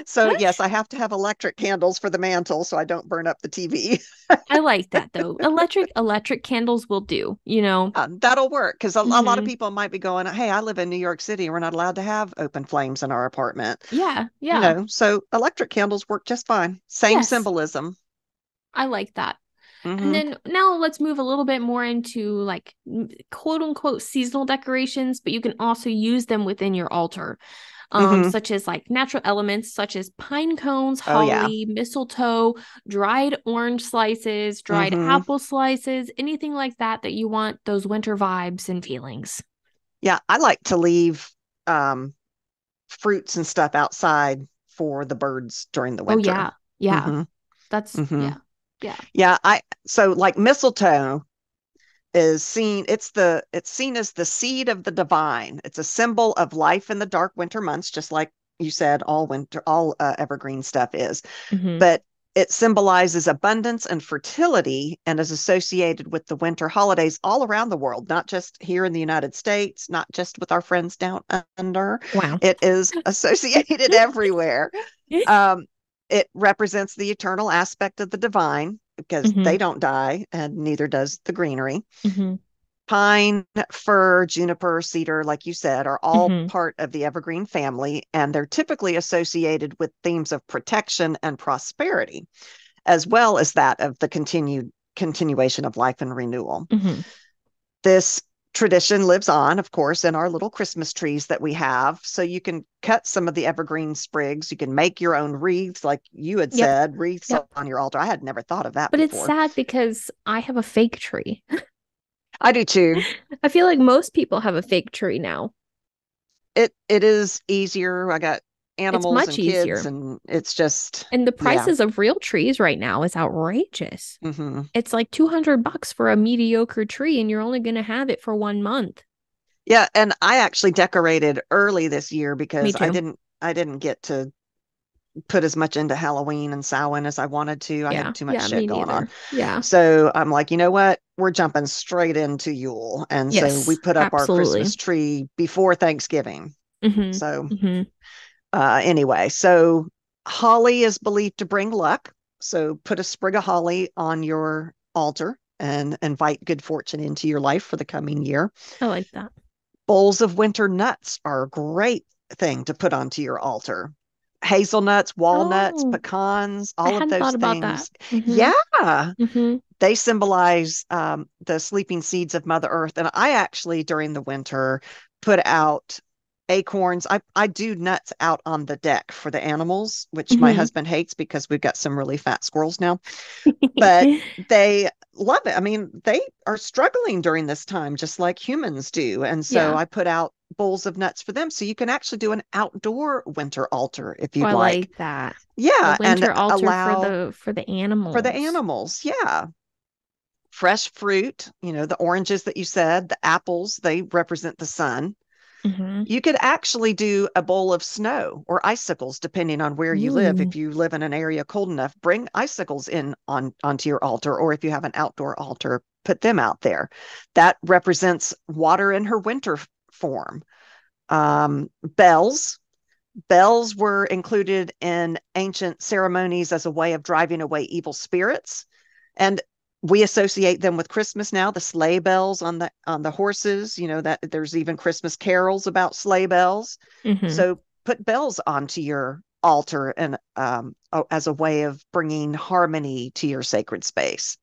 So, yes, I have to have electric candles for the mantle so I don't burn up the TV. I like that though. Electric candles will do. That'll work because a lot of Hmm. people might be going, hey, I live in New York City. We're not allowed to have open flames in our apartment. Yeah, yeah. So electric candles work just fine. Same Yes. symbolism. I like that. And Hmm. then now let's move a little bit more into like quote unquote seasonal decorations, but you can also use them within your altar. Hmm. Such as like natural elements such as pine cones, Oh, yeah. holly, mistletoe, dried orange slices, dried Hmm. apple slices, anything like that that you want those winter vibes and feelings. Yeah, I like to leave um, fruits and stuff outside for the birds during the Oh winter. yeah. Yeah. Hmm. That's Hmm. yeah. Yeah. Yeah, so like mistletoe it's seen as the seed of the divine. It's a symbol of life in the dark winter months, just like you said, all evergreen stuff is. Hmm. But it symbolizes abundance and fertility and is associated with the winter holidays all around the world, not just here in the United States, not just with our friends down under. Wow. It is associated everywhere. Um, it represents the eternal aspect of the divine because they Hmm. don't die, and neither does the greenery. Hmm. Pine, fir, juniper, cedar, like you said, are all Hmm. part of the evergreen family, and they're typically associated with themes of protection and prosperity, as well as that of the continuation of life and renewal. Hmm. This tradition lives on, of course, in our little Christmas trees that we have. So you can cut some of the evergreen sprigs. You can make your own wreaths, like you had Yep. said, wreaths Yep. on your altar. I had never thought of that But it's before. sad because I have a fake tree. I do too. I feel like most people have a fake tree now. It is easier. I got It's animals much and kids, easier. and it's just And the yeah. prices of real trees right now is outrageous. Hmm. It's like $200 for a mediocre tree, and you're only going to have it for 1 month. Yeah, and I actually decorated early this year Me because I too. didn't I didn't get to put as much into Halloween and Samhain as I wanted to. I had Yeah. too much Yeah, me shit going on. neither. Yeah. So I'm like, you know what? We're jumping straight into Yule. And so we Yes, put up our absolutely. Christmas tree before Thanksgiving. Hmm. So Hmm. anyway, so holly is believed to bring luck. So put a sprig of holly on your altar and invite good fortune into your life for the coming year. I like that. Bowls of winter nuts are a great thing to put onto your altar. Hazelnuts, walnuts, Oh, pecans, I all of hadn't those thought about that. things. Hmm. Yeah, Hmm. they symbolize the sleeping seeds of Mother Earth. And I actually, during the winter, put out acorns. I do nuts out on the deck for the animals, which my Hmm. husband hates because we've got some really fat squirrels now. But they love it. I mean, they are struggling during this time, just like humans do. And so Yeah. I put out bowls of nuts for them. So you can actually do an outdoor winter altar if Oh, you'd I like. like that. A Yeah. And winter altar allow for the for the animals. animals. Yeah. Fresh fruit, the oranges that you said, the apples, they represent the sun. Hmm. You could actually do a bowl of snow or icicles, depending on where you live. Ooh. If you live in an area cold enough, bring icicles in onto your altar, or if you have an outdoor altar, put them out there. That represents water in her winter form. Bells. Bells were included in ancient ceremonies as a way of driving away evil spirits. And we associate them with Christmas now, the sleigh bells on the horses, that there's even Christmas carols about sleigh bells. Hmm. So put bells onto your altar and as a way of bringing harmony to your sacred space.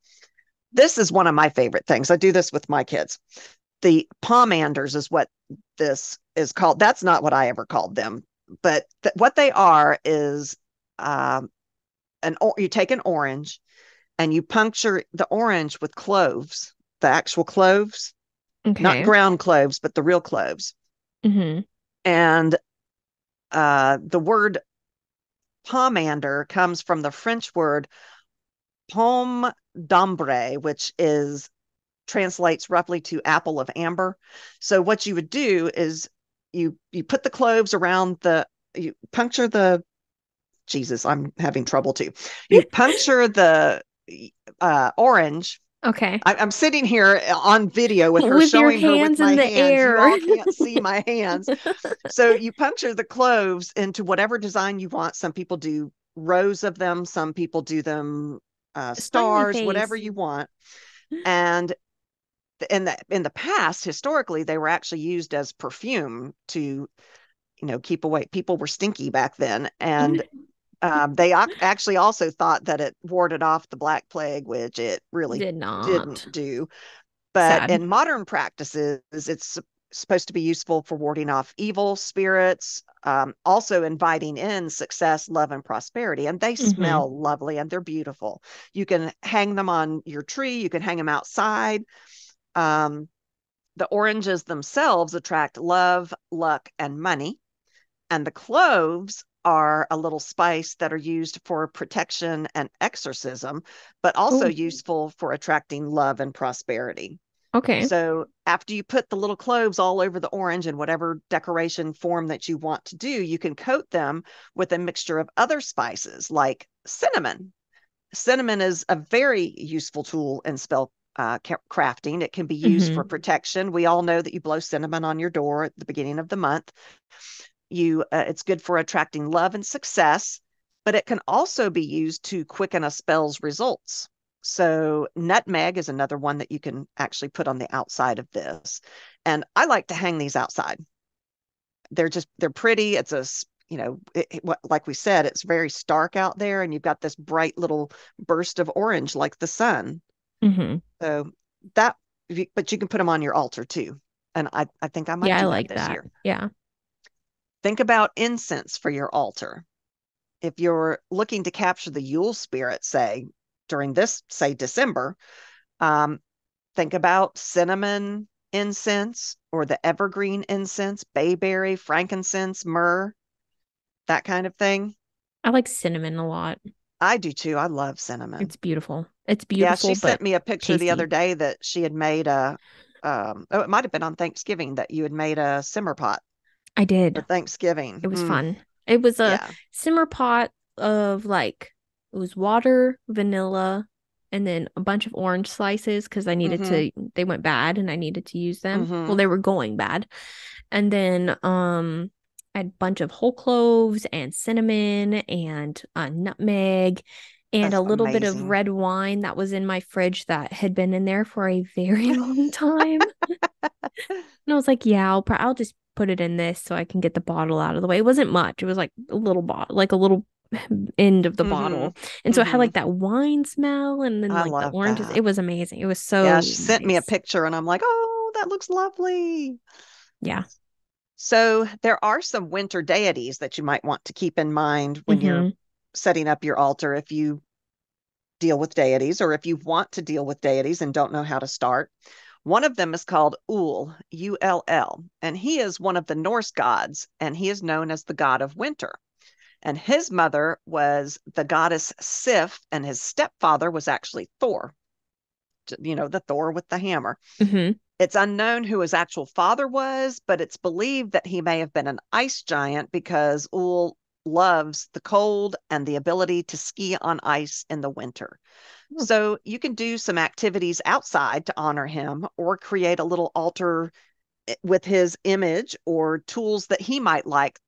This is one of my favorite things. I do this with my kids. The pomanders is what this is called. That's not what I ever called them, but what they are is you take an orange and you puncture the orange with cloves, the actual cloves, not Okay. ground cloves, but the real cloves. Hmm. And the word pomander comes from the French word pomme d'ambre, which is translates roughly to apple of amber. So what you would do is you put the cloves around you puncture the Jesus, I'm having trouble too. You puncture the orange. Okay. I'm sitting here on video with her With your showing her with hands my in the hands. You air. all can't see my hands. So you puncture the cloves into whatever design you want. Some people do rows of them, some people do them Smiley stars, whatever face. you want. And in the past, historically, they were actually used as perfume to, keep away. People were stinky back then. And they actually also thought that it warded off the Black Plague, which it really Did not. didn't do. But Sad. in modern practices, it's supposed to be useful for warding off evil spirits, also inviting in success, love, and prosperity. And they Hmm. smell lovely and they're beautiful. You can hang them on your tree, you can hang them outside. Um, the oranges themselves attract love, luck, and money. And the cloves are a little spice that are used for protection and exorcism, but also Oh, useful for attracting love and prosperity. okay. So after you put the little cloves all over the orange in whatever decoration form that you want to do, you can coat them with a mixture of other spices like cinnamon. Cinnamon is a very useful tool in spell crafting. It can be used for Hmm. protection. We all know that you blow cinnamon on your door at the beginning of the month. It's good for attracting love and success, but it can also be used to quicken a spell's results. So nutmeg is another one that you can actually put on the outside of this. And I like to hang these outside. They're pretty. It's like we said, it's very stark out there, and you've got this bright little burst of orange like the sun. Hmm. So that, but you can put them on your altar too. And I think I might Yeah, I do that like this that. year. Yeah. Think about incense for your altar. If you're looking to capture the Yule spirit, say during this, say December, um, think about cinnamon incense or the evergreen incense, bayberry, frankincense, myrrh, that kind of thing. I like cinnamon a lot. I do too. I love cinnamon. It's beautiful. It's Yeah, she beautiful, sent but me a picture the other tasty. day that she had made oh, it might have been on Thanksgiving that you had made a simmer pot I for did. Thanksgiving. It was fun. It was a Yeah. simmer pot of like it was water, vanilla, and then a bunch of orange slices because I needed Mm-hmm. to they went bad and I needed to use them. Well, Mm-hmm. they were going bad. And then I had a bunch of whole cloves and cinnamon and nutmeg and That's a little bit of amazing. red wine that was in my fridge that had been in there for a very long time. And I was like, yeah, I'll just put it in this so I can get the bottle out of the way. It wasn't much. It was like a little bottle, like a little end of the Mm-hmm. bottle. And so it had Mm-hmm. like that wine smell and then I like the love oranges. It that. was amazing. It was Yeah, so she sent me a nice. picture and I'm like, oh, that looks lovely. Yeah. So there are some winter deities that you might want to keep in mind when you're Mm-hmm. setting up your altar if you deal with deities or if you want to deal with deities and don't know how to start. One of them is called Ull, Ull, and he is one of the Norse gods, and he is known as the god of winter. And his mother was the goddess Sif, and his stepfather was actually Thor, the Thor with the hammer. Mm-hmm. It's unknown who his actual father was, but it's believed that he may have been an ice giant because Ull loves the cold and the ability to ski on ice in the winter. Oh. So you can do some activities outside to honor him or create a little altar with his image or tools that he might like,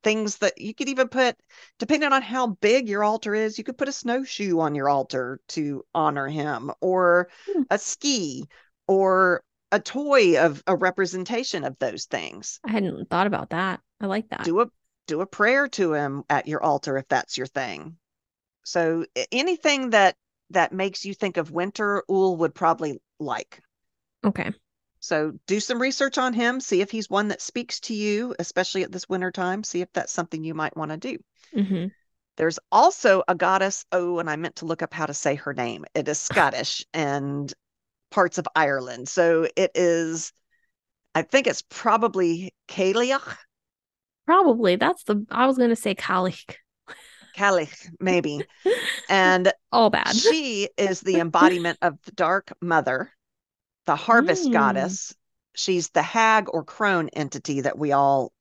things that you could even put, depending on how big your altar is, you could put a snowshoe on your altar to honor him, or Hmm. a ski, or a toy of a representation of those things. I hadn't thought about that. I like that. Do a prayer to him at your altar if that's your thing. So anything that makes you think of winter, Ul would probably like. Okay. So do some research on him, see if he's one that speaks to you, especially at this winter time. See if that's something you might want to do. Mm-hmm. There's also a goddess. Oh, and I meant to look up how to say her name. It is Scottish and parts of Ireland. So it is, I think it's probably Cailleach, Probably. I was gonna say Kalik. Cailleach, maybe. And All bad. she is the embodiment of the Dark Mother, the harvest Mm. goddess. She's the hag or crone entity that we all,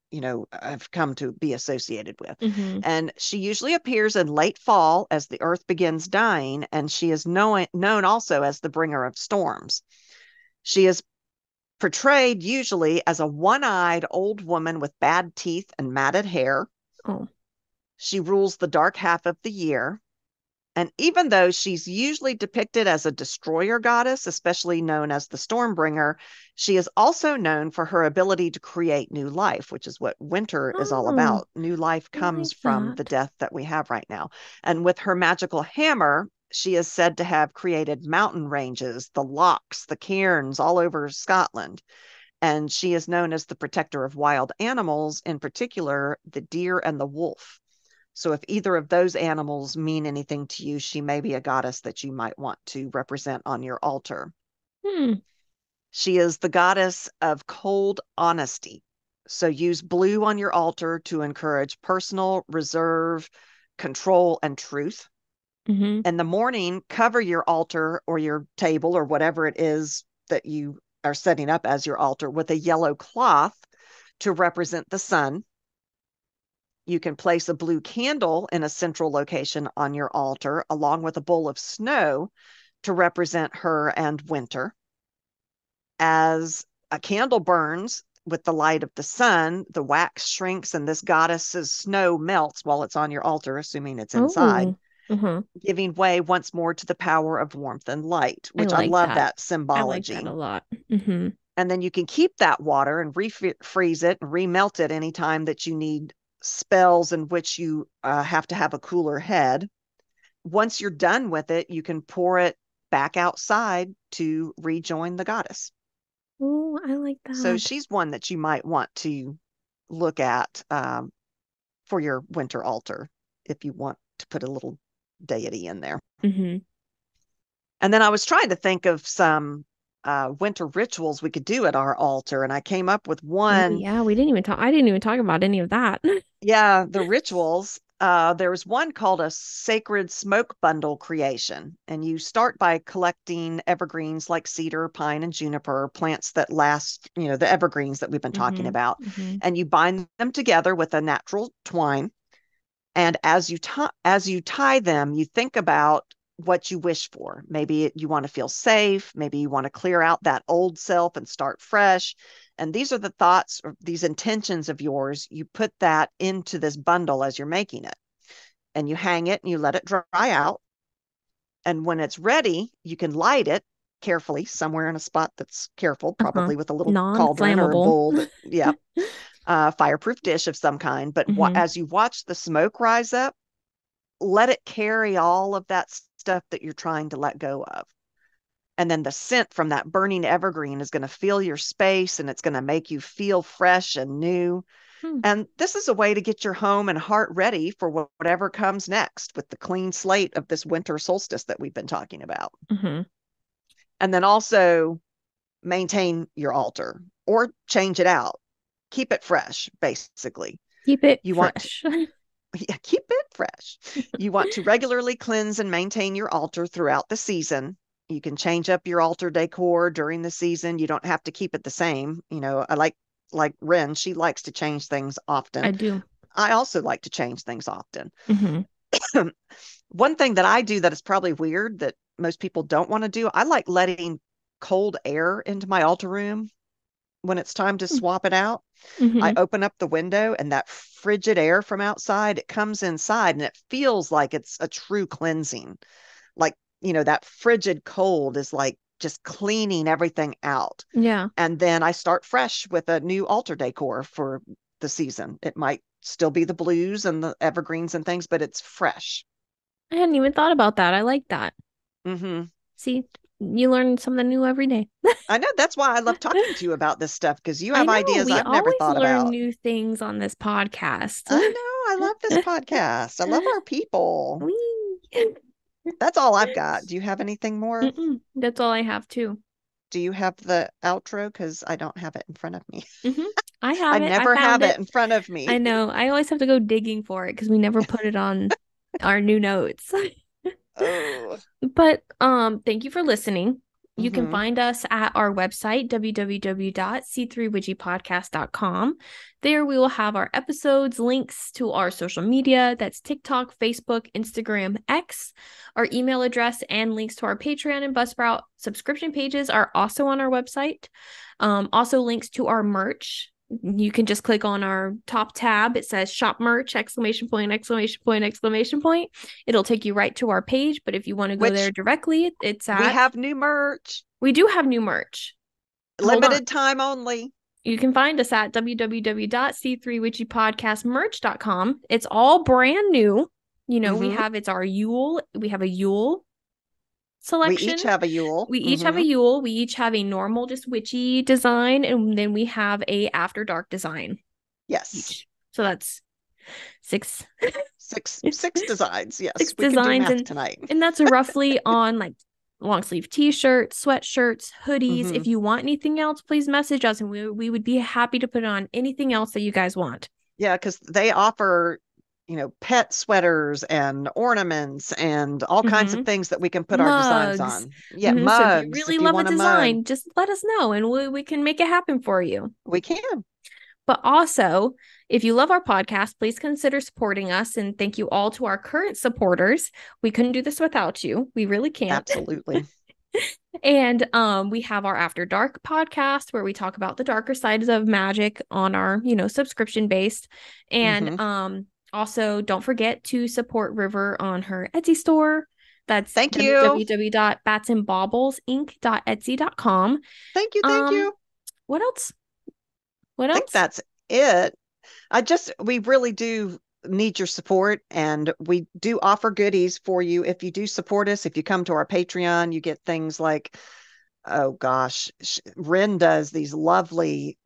have come to be associated with. Mm-hmm. And she usually appears in late fall as the earth begins dying, and she is known also as the bringer of storms. She is portrayed usually as a one-eyed old woman with bad teeth and matted hair. Oh. She rules the dark half of the year. And even though she's usually depicted as a destroyer goddess, especially known as the Stormbringer, she is also known for her ability to create new life, which is what winter is all Oh, about. New life I comes like from the that. death that we have right now. And with her magical hammer, she is said to have created mountain ranges, the lochs, the cairns all over Scotland. And she is known as the protector of wild animals, in particular, the deer and the wolf. So if either of those animals mean anything to you, she may be a goddess that you might want to represent on your altar. Hmm. She is the goddess of cold honesty. So use blue on your altar to encourage personal reserve, control, and truth. Mm-hmm. In the morning, cover your altar or your table or whatever it is that you are setting up as your altar with a yellow cloth to represent the sun. You can place a blue candle in a central location on your altar, along with a bowl of snow to represent her and winter. As a candle burns with the light of the sun, the wax shrinks and this goddess's snow melts while it's on your altar, assuming it's inside, Oh. Uh-huh. giving way once more to the power of warmth and light, I which I like love that. that I like that a symbology. lot. Mm-hmm. And then you can keep that water and refreeze it and remelt it anytime that you need spells in which you have to have a cooler head. Once you're done with it, you can pour it back outside to rejoin the goddess. Oh, I like So that. she's one that you might want to look at for your winter altar if you want to put a little deity in there. Mm-hmm. And then I was trying to think of some winter rituals we could do at our altar, and I came up with Oh one. yeah, we didn't even talk. I didn't even talk about any of that. Yeah, the rituals. There's one called a sacred smoke bundle creation, and you start by collecting evergreens like cedar, pine, and juniper, plants that last, the evergreens that we've been talking Mm-hmm. about, Mm-hmm. and you bind them together with a natural twine. And as you tie them, you think about what you wish for. Maybe you want to feel safe. Maybe you want to clear out that old self and start fresh. And these are the thoughts, or these intentions of yours. You put that into this bundle as you're making it, and you hang it and you let it dry out. And when it's ready, you can light it carefully somewhere in a spot that's careful, Uh-huh. probably with a little cauldron or a Non-flammable. bowl that, yeah, fireproof dish of some kind. But Mm-hmm. as you watch the smoke rise up, let it carry all of that stuff that you're trying to let go of. And then the scent from that burning evergreen is going to fill your space, and it's going to make you feel fresh and new. Hmm. And this is a way to get your home and heart ready for whatever comes next with the clean slate of this winter solstice that we've been talking about. Mm-hmm. And then also maintain your altar or change it out. Keep it fresh, basically. Keep it You want to, fresh. yeah, keep it fresh. You want to regularly cleanse and maintain your altar throughout the season. You can change up your altar decor during the season. You don't have to keep it the same. I like Ren, she likes to change things I often. do. I also like to change things often. Mm-hmm. One thing that I do that is probably weird that most people don't want to do, I like letting cold air into my altar room when it's time to swap it out. I Mm-hmm. open up the window, and that frigid air from outside, it comes inside, and it feels like it's a true cleansing. Like, that frigid cold is like just cleaning everything out. Yeah. And then I start fresh with a new altar decor for the season. It might still be the blues and the evergreens and things, but it's fresh. I hadn't even thought about that. I like that. Hmm. See, you learn something new every day. I know that's why I love talking to you about this stuff, because you I have know. ideas We I've never always thought learn about. new things on this podcast. I know. I love this podcast. I love our people. Whee! That's all I've got. Do you have anything more? That's all I have too. Do you have the outro? Because I don't have it in front of me. hmm I I have it. I never found have it it. in front of I me. know. I always have to go digging for it because we never put it on our new notes. Oh. But thank you for listening. You can Mm-hmm. find us at our website, www.c3witchypodcast.com. There we will have our episodes, links to our social media. That's TikTok, Facebook, Instagram, X. Our email address and links to our Patreon and Buzzsprout subscription pages are also on our website. Also links to our merch. You can just click on our top tab. It says shop merch, exclamation point, exclamation point, exclamation point. It'll take you right to our page. But if you want to go there Which directly, it's we at, have new merch, we do have new merch. Hold on. limited time only. You can find us at www.c3witchypodcastmerch.com. It's all brand new. Mm-hmm. It's our Yule. We have a Yule We selection. each have a Yule. We each have a Mm-hmm. Yule. We each have a normal, just witchy design, and then we have a after dark design Yes. each. So that's six Six designs. Yes. six We can do designs, math and tonight. that's roughly on like long sleeve t-shirts, sweatshirts, hoodies. Mm-hmm. If you want anything else, please message us, and we would be happy to put on anything else that you guys want. Yeah, because they offer, pet sweaters and ornaments and all kinds of Mm-hmm. things that we can put our designs Mugs. on. Yeah, So if you mugs, really if you love a want a mug, design, just let us know, and we can make it happen for you. we can. But also, if you love our podcast, please consider supporting us. And thank you all to our current supporters. We couldn't do this without you. We really can't. Absolutely. And we have our After Dark podcast where we talk about the darker sides of magic on our, subscription based. And Mm-hmm. also don't forget to support River on her Etsy store. That's Thank you. www.batsandbaubles.etsy.com. Thank you. Thank Um, you. what else? What I think else? that's it. We really do need your support, and we do offer goodies for you if you do support us. If you come to our Patreon, you get things like, oh gosh, Rin does these lovely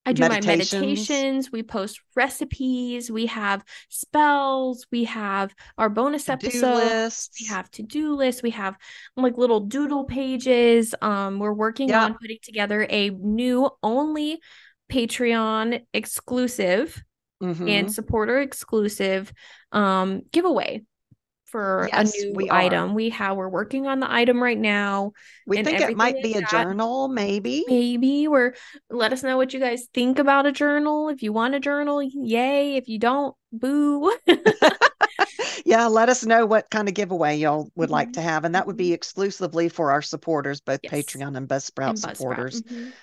I do my meditations, meditations. We post recipes. We have spells. We have our bonus to-do episodes. We lists. have to-do lists. We have like little doodle pages. We're working Yep. on putting together a new only Patreon exclusive and Mm-hmm. supporter exclusive giveaway for a Yes, new we are. item. We're working on the item right now, We and think it everything might like be a that. journal, maybe. Maybe we're let us know what you guys think about a journal. If you want a journal, yay. If you don't, boo. Yeah, let us know what kind of giveaway y'all would like to Mhm, have. And that would mhm. be exclusively for our supporters, both Yes. Patreon and Buzzsprout And Buzzsprout. supporters.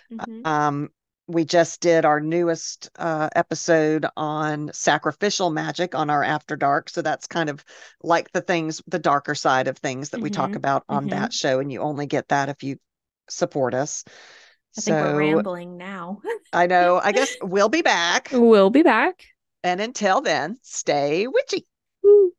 Hmm. Um, we just did our newest episode on sacrificial magic on our After Dark. So that's kind of like the darker side of things that we talk Hmm. about on Hmm. that show. And you only get that if you support us. I think we're So rambling now. I know, I guess we'll be back. We'll be back. And until then, stay witchy. Woo.